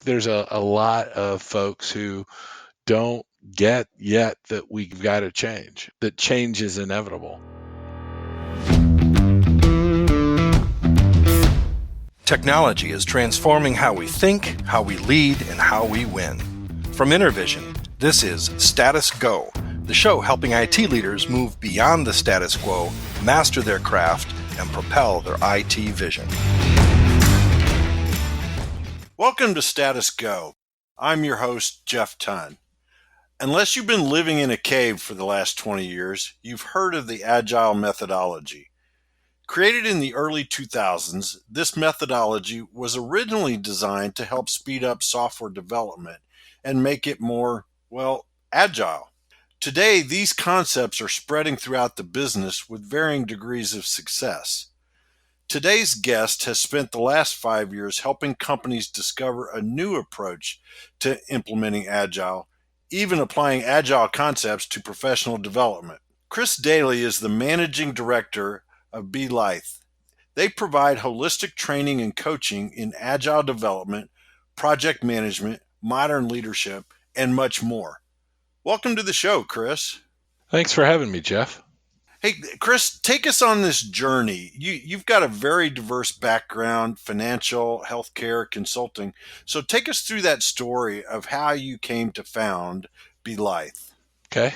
there's a lot of folks who don't get yet that we've got to change, that change is inevitable. Technology is transforming how we think, how we lead, and how we win. From InterVision, this is Status Go, the show helping IT leaders move beyond the status quo, master their craft, and propel their IT vision. Welcome to Status Go. I'm your host, Jeff Tunn. Unless you've been living in a cave for the last 20 years, you've heard of the Agile methodology. Created in the early 2000s, this methodology was originally designed to help speed up software development and make it more, agile. Today, these concepts are spreading throughout the business with varying degrees of success. Today's guest has spent the last 5 years helping companies discover a new approach to implementing Agile, even applying Agile concepts to professional development. Chris Daly is the managing director of beLithe. They provide holistic training and coaching in Agile development, project management, modern leadership, and much more. Welcome to the show, Chris. Thanks for having me, Jeff. Hey, Chris, take us on this journey. You've got a very diverse background, financial, healthcare, consulting. So take us through that story of how you came to found beLithe. Okay.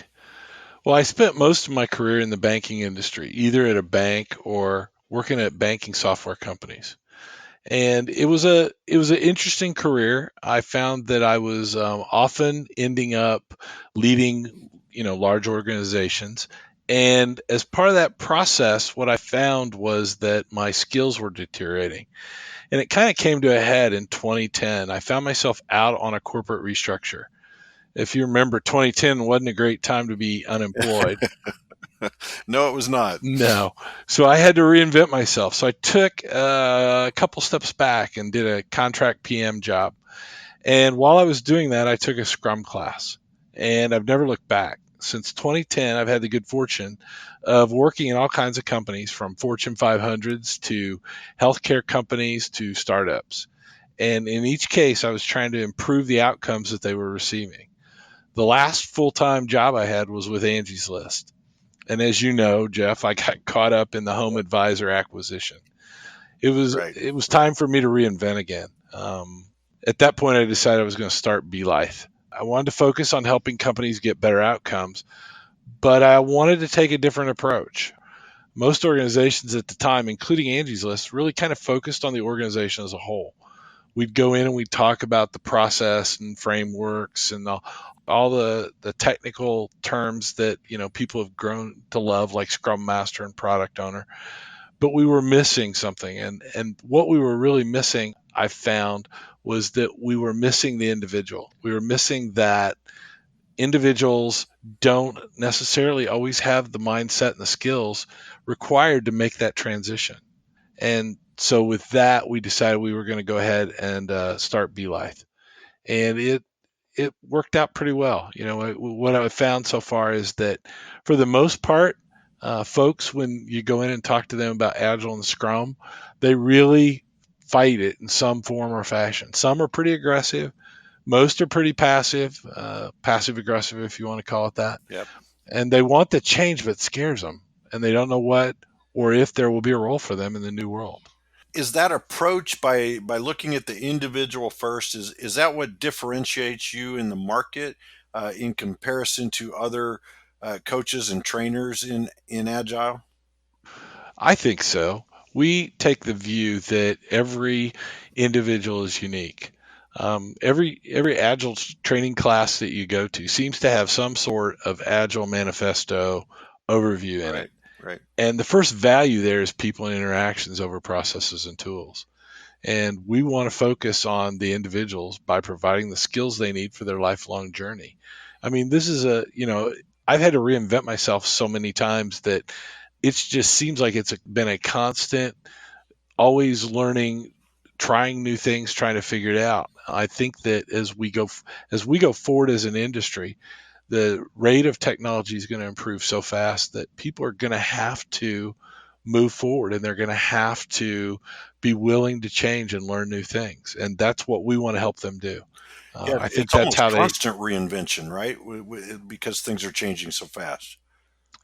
Well, I spent most of my career in the banking industry, either at a bank or working at banking software companies. And it was an interesting career. I found that I was often ending up leading, large organizations. And as part of that process, what I found was that my skills were deteriorating. And it kind of came to a head in 2010. I found myself out on a corporate restructure. If you remember, 2010 wasn't a great time to be unemployed. No, it was not. No. So I had to reinvent myself. So I took a couple steps back and did a contract PM job. And while I was doing that, I took a Scrum class. And I've never looked back. Since 2010, I've had the good fortune of working in all kinds of companies, from Fortune 500s to healthcare companies to startups. And in each case, I was trying to improve the outcomes that they were receiving. The last full-time job I had was with Angie's List. And as you know, Jeff, I got caught up in the Home Advisor acquisition. It was time for me to reinvent again. At that point, I decided I was going to start beLithe. I wanted to focus on helping companies get better outcomes, but I wanted to take a different approach. Most organizations at the time, including Angie's List, really kind of focused on the organization as a whole. We'd go in and we'd talk about the process and frameworks and all the technical terms that people have grown to love, like Scrum Master and Product Owner. But we were missing something, and what we were really missing, I found, was that we were missing the individual. We were missing that individuals don't necessarily always have the mindset and the skills required to make that transition. And so with that, we decided we were going to go ahead and start beLithe. And it worked out pretty well. What I found so far is that for the most part, folks, when you go in and talk to them about Agile and Scrum, they really fight it in some form or fashion. Some are pretty aggressive. Most are pretty passive aggressive, if you want to call it that. Yep. And they want the change, but it scares them. And they don't know what or if there will be a role for them in the new world. Is that approach by looking at the individual first, is that what differentiates you in the market in comparison to other coaches and trainers in Agile? I think so. We take the view that every individual is unique. Every Agile training class that you go to seems to have some sort of Agile manifesto overview in it. Right. And the first value there is people and interactions over processes and tools. And we want to focus on the individuals by providing the skills they need for their lifelong journey. I mean, this is I've had to reinvent myself so many times that it just seems like it's been a constant, always learning, trying new things, trying to figure it out. I think that as we go forward as an industry, the rate of technology is going to improve so fast that people are going to have to move forward, and they're going to have to be willing to change and learn new things. And that's what we want to help them do. Yeah, I think it's that's almost how they, constant reinvention, right? Because things are changing so fast.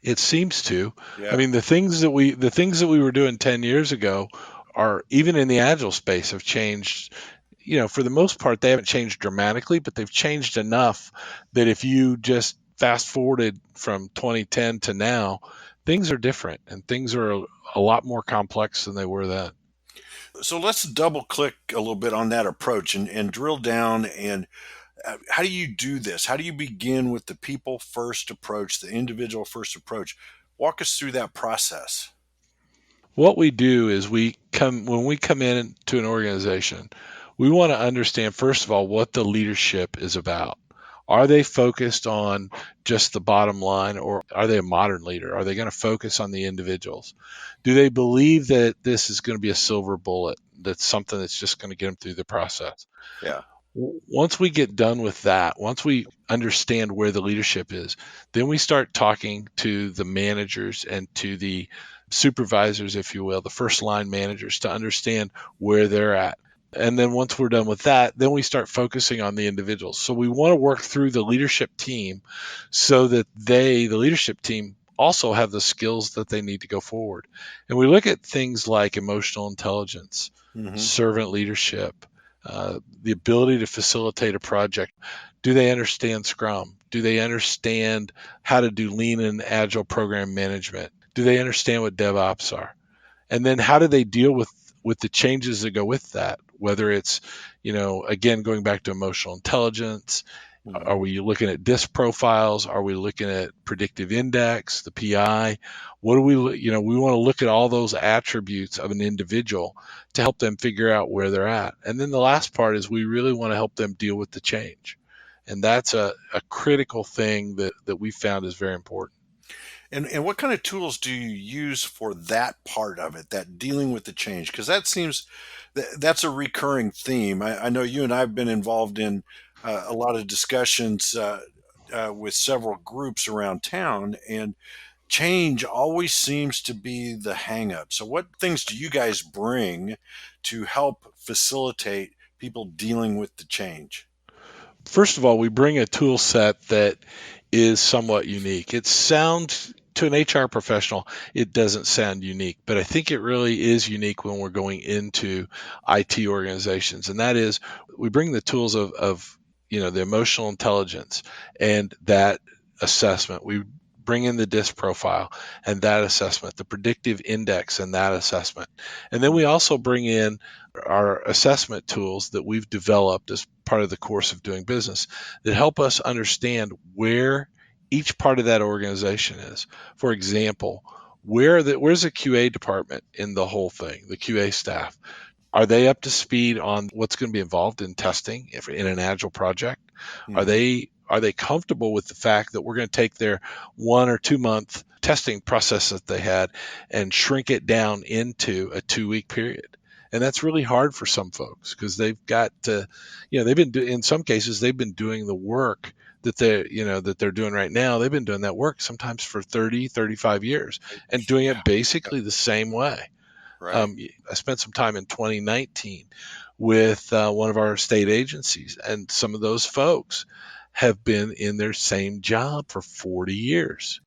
it seems to. I Yeah. mean, the things that we were doing 10 years ago are, even in the agile space, have changed. For the most part, they haven't changed dramatically, but they've changed enough that if you just fast forwarded from 2010 to now, things are different and things are a lot more complex than they were then. So let's double click a little bit on that approach and drill down. And how do you do this? How do you begin with the people first approach, the individual first approach? Walk us through that process. What we do is when we come into an organization, we want to understand, first of all, what the leadership is about. Are they focused on just the bottom line, or are they a modern leader? Are they going to focus on the individuals? Do they believe that this is going to be a silver bullet? That's something that's just going to get them through the process. Yeah. Once we get done with that, once we understand where the leadership is, then we start talking to the managers and to the supervisors, if you will, the first line managers, to understand where they're at. And then once we're done with that, then we start focusing on the individuals. So we want to work through the leadership team so that the leadership team, also have the skills that they need to go forward. And we look at things like emotional intelligence, Hmm. servant leadership, the ability to facilitate a project. Do they understand Scrum? Do they understand how to do lean and agile program management? Do they understand what DevOps are? And then how do they deal with the changes that go with that? Whether it's, again, going back to emotional intelligence, Hmm. are we looking at disk profiles? Are we looking at predictive index, the PI? What do we want to look at all those attributes of an individual to help them figure out where they're at. And then the last part is we really want to help them deal with the change. And that's a critical thing that we found is very important. And what kind of tools do you use for that part of it, that dealing with the change? Because that seems that's a recurring theme. I know you and I have been involved in a lot of discussions with several groups around town, and change always seems to be the hang up. So, what things do you guys bring to help facilitate people dealing with the change? First of all, we bring a tool set that is somewhat unique. It sounds, to an HR professional, it doesn't sound unique, but I think it really is unique when we're going into IT organizations. And that is, we bring the tools of the emotional intelligence and that assessment. We bring in the DISC profile and that assessment, the predictive index and that assessment. And then we also bring in our assessment tools that we've developed as part of the course of doing business that help us understand where each part of that organization is. For example, where's the QA department in the whole thing, the QA staff? Are they up to speed on what's going to be involved in testing in an agile project? Are Hmm. they comfortable with the fact that we're going to take their 1 or 2 month testing process that they had and shrink it down into a 2 week period? And that's really hard for some folks because they've got to, in some cases they've been doing the work that they're doing right now. They've been doing that work sometimes for 30, 35 years and doing Yeah. it basically the same way. Right. I spent some time in 2019 with one of our state agencies, and some of those folks have been in their same job for 40 years,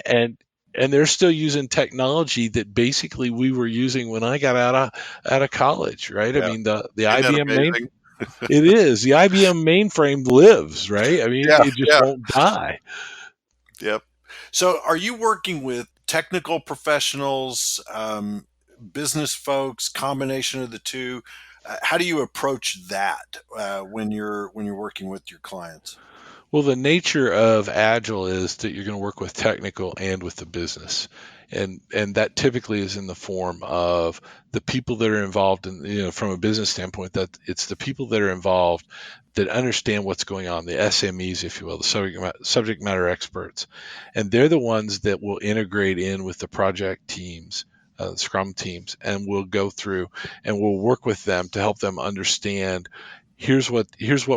and they're still using technology that basically we were using when I got out of college, right? I Yeah. mean, the Isn't that IBM main amazing? it is the IBM mainframe lives, right? I mean, Yeah. it just Yeah. won't die. Yep. So, are you working with technical professionals, business folks, combination of the two? How do you approach that when you're working with your clients? Well, the nature of Agile is that you're going to work with technical and with the business. And that typically is in the form of the people that are involved in, from a business standpoint, that it's the people that are involved that understand what's going on, the SMEs, if you will, the subject matter experts. And they're the ones that will integrate in with the project teams, Scrum teams, and we'll go through and we'll work with them to help them understand here's what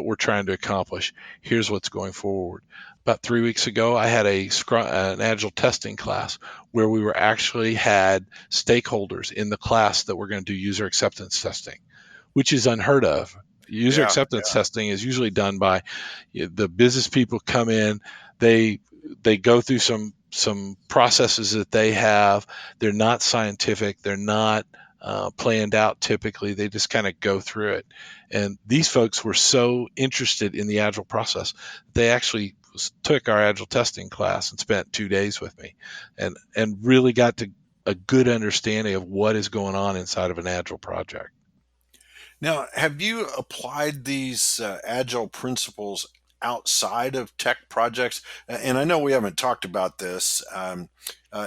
we're trying to accomplish, here's what's going forward. about 3 weeks ago, I had an Agile testing class where we were actually had stakeholders in the class that were going to do user acceptance testing, which is unheard of. User Yeah. acceptance testing is usually done by the business people come in, they go through some processes that they have. They're not scientific. They're not planned out typically. They just kind of go through it. And these folks were so interested in the Agile process, they actually took our Agile testing class and spent 2 days with me and really got to a good understanding of what is going on inside of an Agile project. Now, have you applied these agile principles outside of tech projects? And I know we haven't talked about this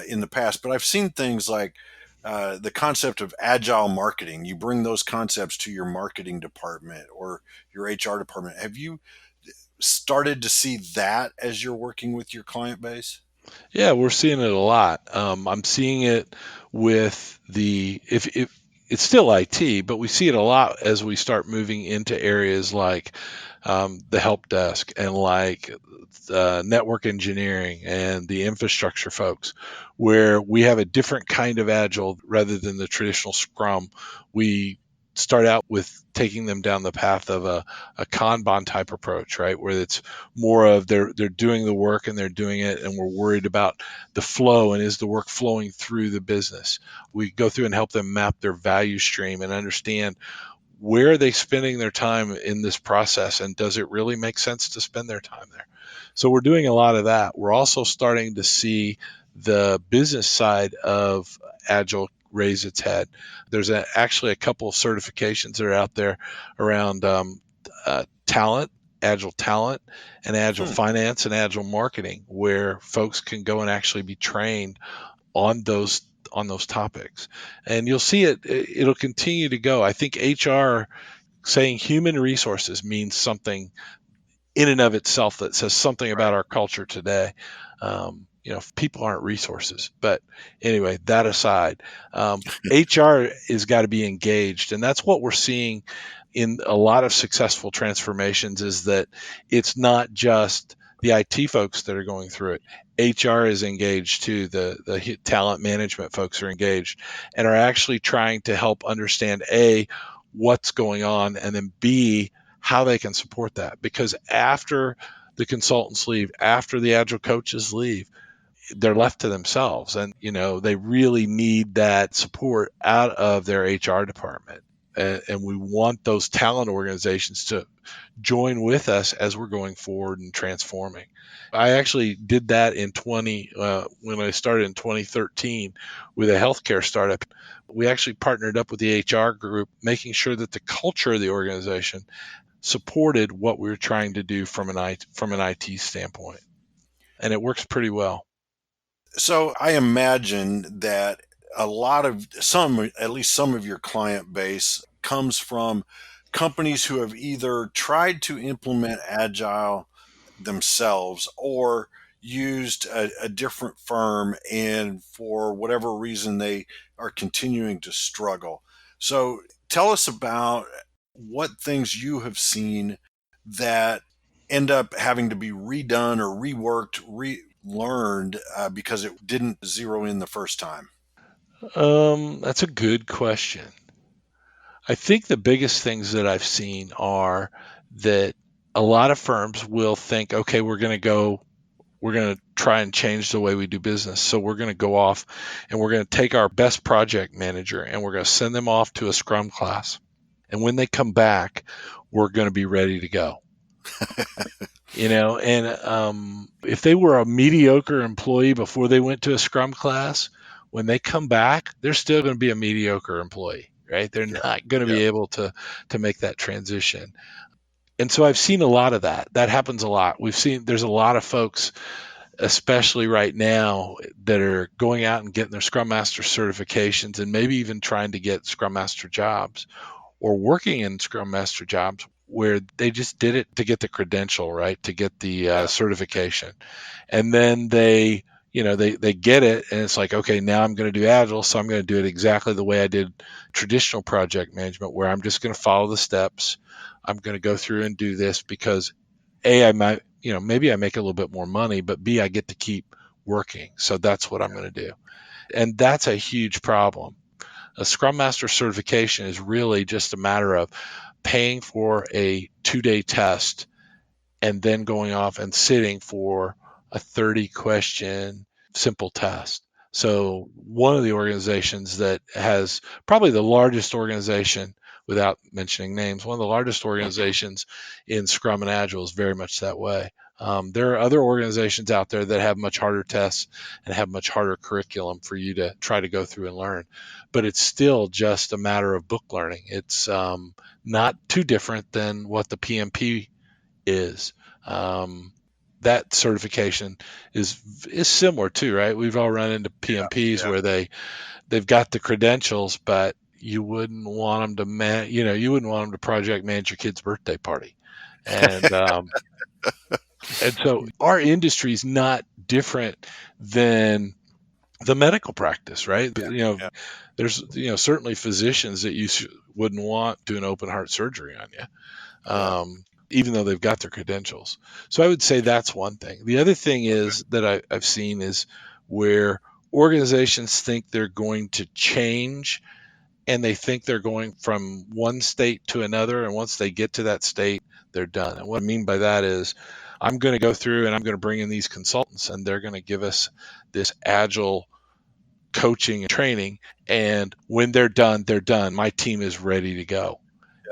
in the past, but I've seen things like the concept of agile marketing. You bring those concepts to your marketing department or your HR department. Have you started to see that as you're working with your client base? Yeah, we're seeing it a lot. I'm seeing it with if it's still IT, but we see it a lot as we start moving into areas like the help desk and like network engineering and the infrastructure folks, where we have a different kind of agile rather than the traditional Scrum. We start out with taking them down the path of a Kanban type approach, right? Where it's more of they're doing the work and they're doing it, and we're worried about the flow and is the work flowing through the business. We go through and help them map their value stream and understand where are they spending their time in this process, and does it really make sense to spend their time there? So we're doing a lot of that. We're also starting to see the business side of Agile raise its head. There's actually a couple of certifications that are out there around talent, Agile talent, and Agile Hmm. finance and Agile marketing, where folks can go and actually be trained on those topics. And you'll see it'll continue to go. I think HR saying human resources means something in and of itself that says something about Right. our culture today. People aren't resources. But anyway, that aside, HR has got to be engaged. And that's what we're seeing in a lot of successful transformations is that it's not just the IT folks that are going through it. HR is engaged too. The talent management folks are engaged and are actually trying to help understand A, what's going on, and then B, how they can support that. Because after the consultants leave, after the Agile coaches leave, they're left to themselves. And, they really need that support out of their HR department. And we want those talent organizations to join with us as we're going forward and transforming. I actually did that when I started in 2013 with a healthcare startup. We actually partnered up with the HR group, making sure that the culture of the organization supported what we were trying to do from an IT standpoint, and it works pretty well. So I imagine that a lot of at least some of your client base comes from companies who have either tried to implement Agile themselves or used a different firm, and for whatever reason they are continuing to struggle. So tell us about what things you have seen that end up having to be redone or reworked, relearned because it didn't zero in the first time. That's a good question. I think the biggest things that I've seen are that a lot of firms will think, okay, we're going to try and change the way we do business. So we're going to go off and we're going to take our best project manager and we're going to send them off to a Scrum class. And when they come back, we're going to be ready to go. And if they were a mediocre employee before they went to a Scrum class, when they come back, they're still going to be a mediocre employee, right? They're Yeah. not going to Yeah. be able to make that transition. And so I've seen a lot of that. That happens a lot. There's a lot of folks, especially right now, that are going out and getting their Scrum Master certifications and maybe even trying to get Scrum Master jobs or working in Scrum Master jobs where they just did it to get the credential, right? To get the Yeah. certification. And then they get it and it's like, okay, now I'm going to do Agile. So I'm going to do it exactly the way I did traditional project management, where I'm just going to follow the steps. I'm going to go through and do this because A, maybe I make a little bit more money, but B, I get to keep working. So that's what I'm going to do. And that's a huge problem. A Scrum Master certification is really just a matter of paying for a 2-day test and then going off and sitting for a 30 question simple test. So one of the organizations that has probably the largest organization, without mentioning names, one of the largest organizations in Scrum and Agile is very much that way. There are other organizations out there that have much harder tests and have much harder curriculum for you to try to go through and learn, but it's still just a matter of book learning. It's not too different than what the PMP is. That certification is similar too, right? We've all run into PMPs where they've got the credentials, but you wouldn't want them to you wouldn't want them to project manage your kid's birthday party, and and so our industry is not different than the medical practice, right? There's certainly physicians that you wouldn't want doing open heart surgery on you. Even though they've got their credentials. So I would say that's one thing. The other thing is that I've seen is where organizations think they're going to change, and they think they're going from one state to another. And once they get to that state, they're done. And what I mean by that is I'm going to go through and I'm going to bring in these consultants, and they're going to give us this agile coaching and training. And when they're done, they're done. My team is ready to go.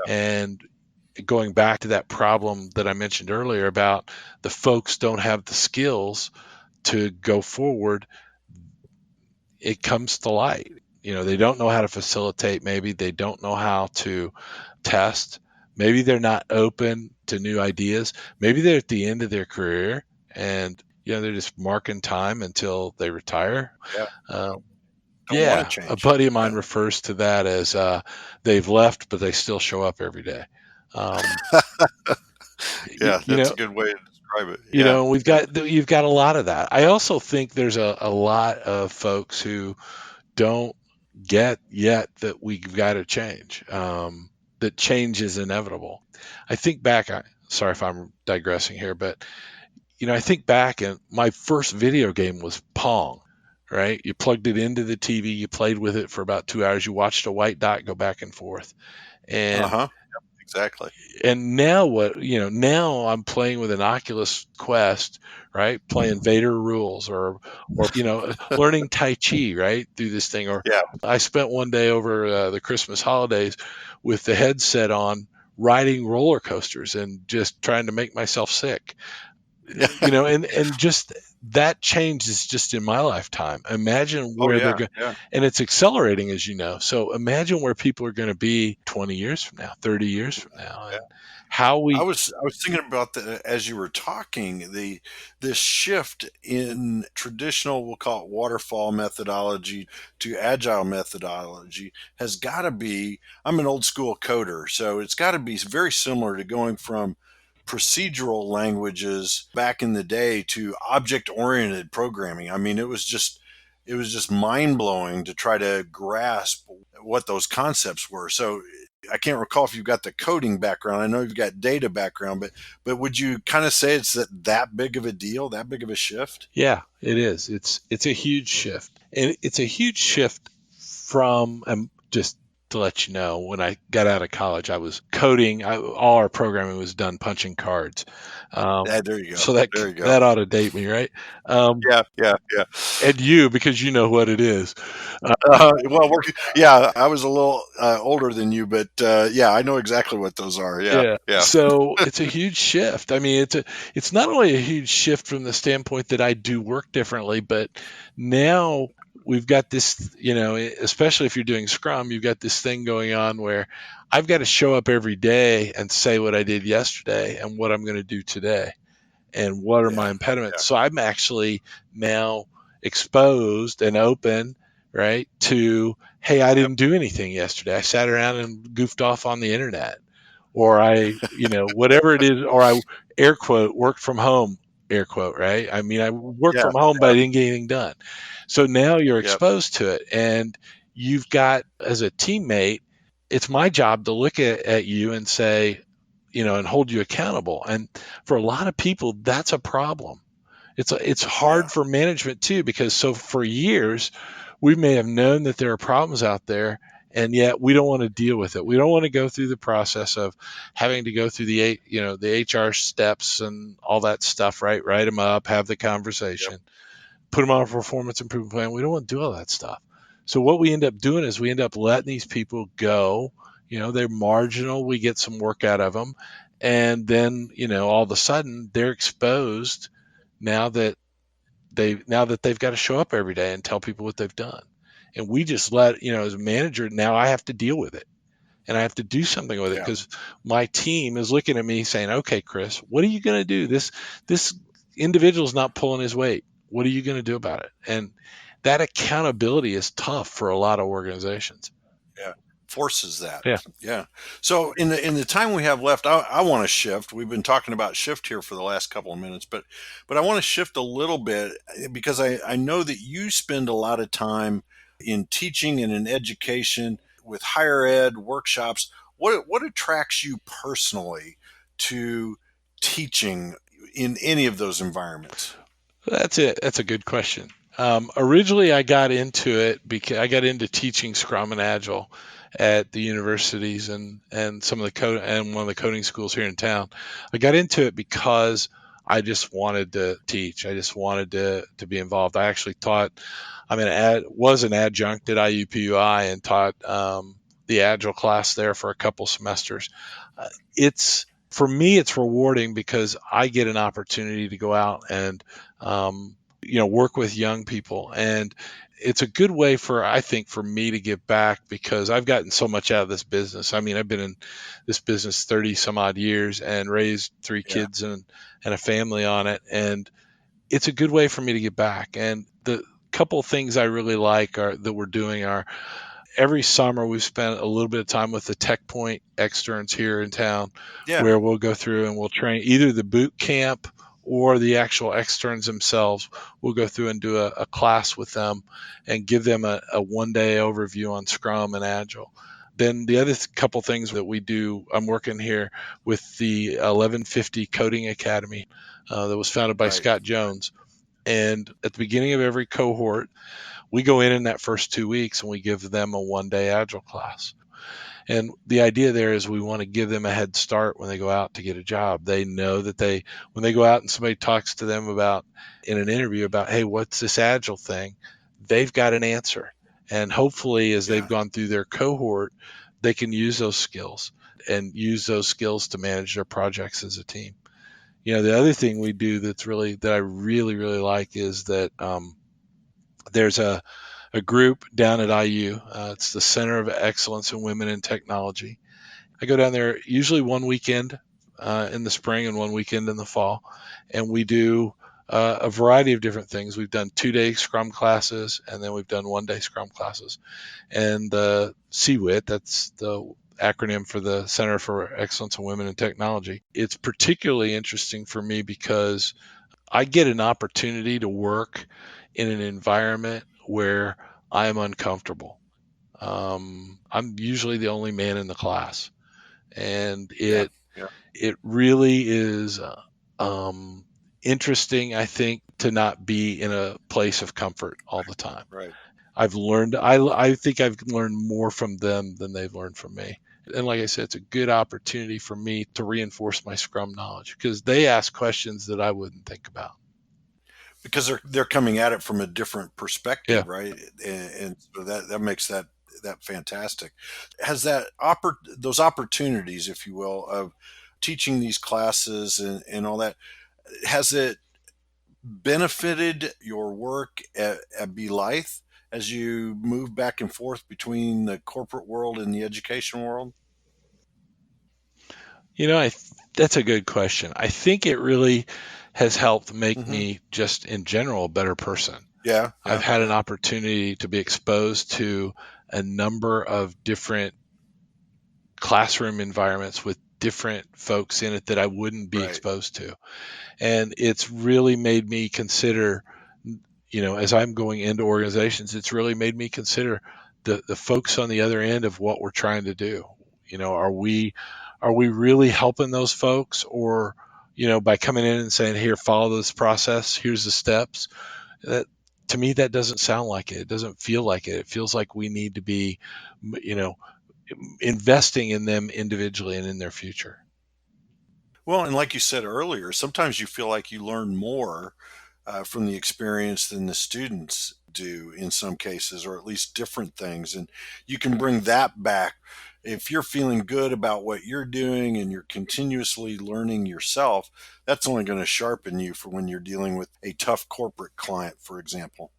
And going back to that problem that I mentioned earlier about the folks don't have the skills to go forward, it comes to light. They don't know how to facilitate. Maybe they don't know how to test. Maybe they're not open to new ideas. Maybe they're at the end of their career and they're just marking time until they retire. A buddy of mine refers to that as they've left, but they still show up every day. That's a good way to describe it. You've got a lot of that. I also think there's a lot of folks who don't get yet that we've got to change. That change is inevitable. I think back. Sorry if I'm digressing here, but I think back, and my first video game was Pong. Right? You plugged it into the TV, you played with it for about 2 hours, you watched a white dot go back and forth. And exactly. And now now I'm playing with an Oculus Quest, right? Playing Vader rules or learning Tai Chi, right? Through this thing. Or I spent one day over the Christmas holidays with the headset on, riding roller coasters and just trying to make myself sick. And just that change is just in my lifetime. Imagine where they're going, and it's accelerating, as you know. So imagine where people are going to be 20 years from now, 30 years from now, and how we. I was thinking about that as you were talking. This shift in traditional, we'll call it waterfall methodology to agile methodology has got to be. I'm an old school coder, so it's got to be very similar to going from procedural languages back in the day to object-oriented programming. I mean, it was just mind-blowing to try to grasp what those concepts were. So I can't recall if you've got the coding background. I know you've got data background, but would you kind of say it's that big of a deal, that big of a shift? Yeah, it is. It's a huge shift. And it's a huge shift from just to let you know, when I got out of college, I was coding. All our programming was done punching cards. There you go. So that ought to date me, right? Yeah. And you, because you know what it is. I was a little older than you, but I know exactly what those are. Yeah. So it's a huge shift. I mean, it's not only a huge shift from the standpoint that I do work differently, but now we've got this, especially if you're doing Scrum, you've got this thing going on where I've got to show up every day and say what I did yesterday and what I'm going to do today and what are my impediments. So I'm actually now exposed and open, right, to, hey, I didn't do anything yesterday. I sat around and goofed off on the internet, or I, whatever it is, or I, air quote, worked from home, air quote, right? I mean, I worked from home, but I didn't get anything done. So now you're exposed to it, and you've got, as a teammate, it's my job to look at you and say, and hold you accountable. And for a lot of people, that's a problem. It's hard Yeah. for management too, because so for years we may have known that there are problems out there, and yet we don't want to deal with it. We don't want to go through the process of having to go through the HR steps and all that stuff, right? Write them up, have the Yep. conversation, put them on a performance improvement plan. We don't want to do all that stuff. So what we end up doing is we end up letting these people go. They're marginal. We get some work out of them, and then all of a sudden they're exposed now that they've got to show up every day and tell people what they've done. And we just let as a manager, now I have to deal with it, and I have to do something with it, Yeah. because my team is looking at me saying, "Okay, Chris, what are you going to do? This individual's not pulling his weight. What are you going to do about it?" And that accountability is tough for a lot of organizations. Yeah. Forces that. Yeah. Yeah. So in the time we have left, I want to shift. We've been talking about shift here for the last couple of minutes, but I want to shift a little bit because I know that you spend a lot of time in teaching and in education with higher ed workshops. What attracts you personally to teaching in any of those environments? That's it. That's a good question. Originally, I got into it because I got into teaching Scrum and Agile at the universities and some of the code and one of the coding schools here in town. I got into it because I just wanted to teach. I just wanted to be involved. I actually taught. Was an adjunct at IUPUI and taught the Agile class there for a couple semesters. It's For me, it's rewarding because I get an opportunity to go out and work with young people, and it's a good way I think, for me to give back, because I've gotten so much out of this business. I mean, I've been in this business 30 some odd years and raised three Yeah. kids and a family on it, and it's a good way for me to give back. And the couple things I really like that we're doing are, every summer we've spent a little bit of time with the Tech Point externs here in town, Yeah. where we'll go through and we'll train either the boot camp or the actual externs themselves. We'll go through and do a class with them and give them a 1 day overview on Scrum and Agile. Then the other couple things that we do, I'm working here with the 1150 Coding Academy that was founded by Right. Scott Jones. And at the beginning of every cohort, we go in that first 2 weeks and we give them a 1 day Agile class. And the idea there is we want to give them a head start when they go out to get a job. They know that when they go out and somebody talks to them about, in an interview, about, hey, what's this Agile thing? They've got an answer. And hopefully, as they've Yeah. gone through their cohort, they can use those skills to manage their projects as a team. The other thing we do that I really, really like is that there's a group down at IU. It's the Center of Excellence in Women in Technology. I go down there usually one weekend in the spring and one weekend in the fall, and we do a variety of different things. We've done 2 day Scrum classes, and then we've done 1 day Scrum classes. And the CWIT, that's the acronym for the Center for Excellence in Women in Technology. It's particularly interesting for me because I get an opportunity to work in an environment where I'm uncomfortable. I'm usually the only man in the class, and Yeah. Yeah. it really is interesting, I think, to not be in a place of comfort all the time. Right. I think I've learned more from them than they've learned from me. And like I said, it's a good opportunity for me to reinforce my Scrum knowledge, because they ask questions that I wouldn't think about. Because they're coming at it from a different Yeah. perspective, right? And so that makes that fantastic. Has those opportunities, if you will, of teaching these classes and all that, has it benefited your work at beLithe as you move back and forth between the corporate world and the education world? You know, that's a good question. I think it really has helped make Hmm. me, just in general, a better person. Yeah. I've Yeah. had an opportunity to be exposed to a number of different classroom environments with different folks in it that I wouldn't be Right. exposed to. And it's really made me consider, as I'm going into organizations, it's really made me consider the folks on the other end of what we're trying to do. Are we are we really helping those folks? Or, by coming in and saying, here, follow this process, here's the steps. That, to me, that doesn't sound like it. It doesn't feel like it. It feels like we need to be, investing in them individually and in their future. Well, and like you said earlier, sometimes you feel like you learn more from the experience than the students do in some cases, or at least different things. And you can bring that back. If you're feeling good about what you're doing and you're continuously learning yourself, that's only going to sharpen you for when you're dealing with a tough corporate client, for example.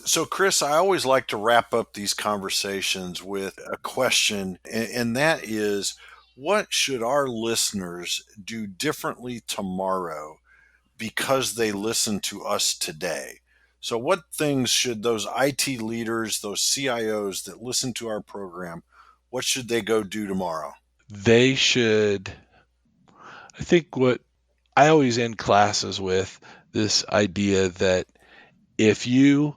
So, Chris, I always like to wrap up these conversations with a question, and that is, what should our listeners do differently tomorrow because they listen to us today? So, what things should those IT leaders, those CIOs that listen to our program, what should they go do tomorrow? They should, I think what I always end classes with this idea that if you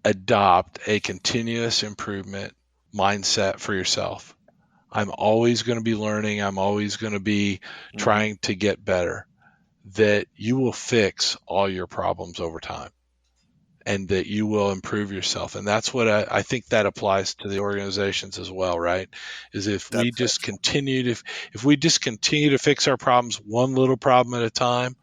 adopt a continuous improvement mindset for yourself, I'm always going to be learning, I'm always going to be trying to get better, that you will fix all your problems over time and that you will improve yourself. And that's what I think that applies to the organizations as well, right? Is if we just continue to fix our problems one little problem at a time,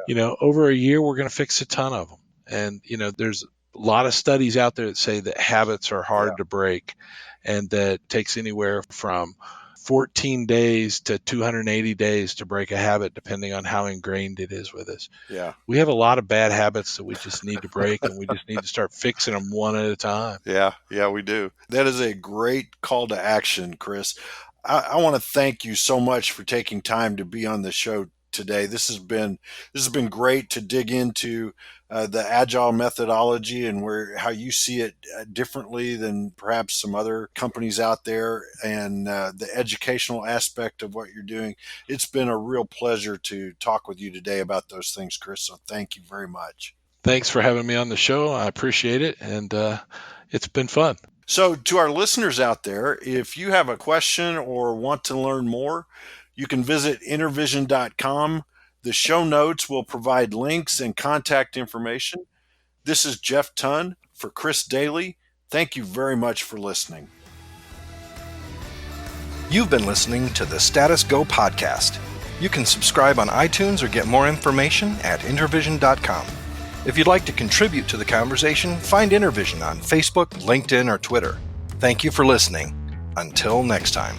over a year, we're going to fix a ton of them. And, there's a lot of studies out there that say that habits are hard to break, and that takes anywhere from 14 days to 280 days to break a habit, depending on how ingrained it is with us. Yeah. We have a lot of bad habits that we just need to break, and we just need to start fixing them one at a time. Yeah, we do. That is a great call to action, Chris. I want to thank you so much for taking time to be on the show today. This has been great to dig into the Agile methodology and how you see it differently than perhaps some other companies out there, and the educational aspect of what you're doing. It's been a real pleasure to talk with you today about those things, Chris. So thank you very much. Thanks for having me on the show. I appreciate it, and it's been fun. So to our listeners out there, if you have a question or want to learn more, you can visit intervision.com. The show notes will provide links and contact information. This is Jeff Tunn for Chris Daly. Thank you very much for listening. You've been listening to the Status Go podcast. You can subscribe on iTunes or get more information at intervision.com. If you'd like to contribute to the conversation, find Intervision on Facebook, LinkedIn, or Twitter. Thank you for listening. Until next time.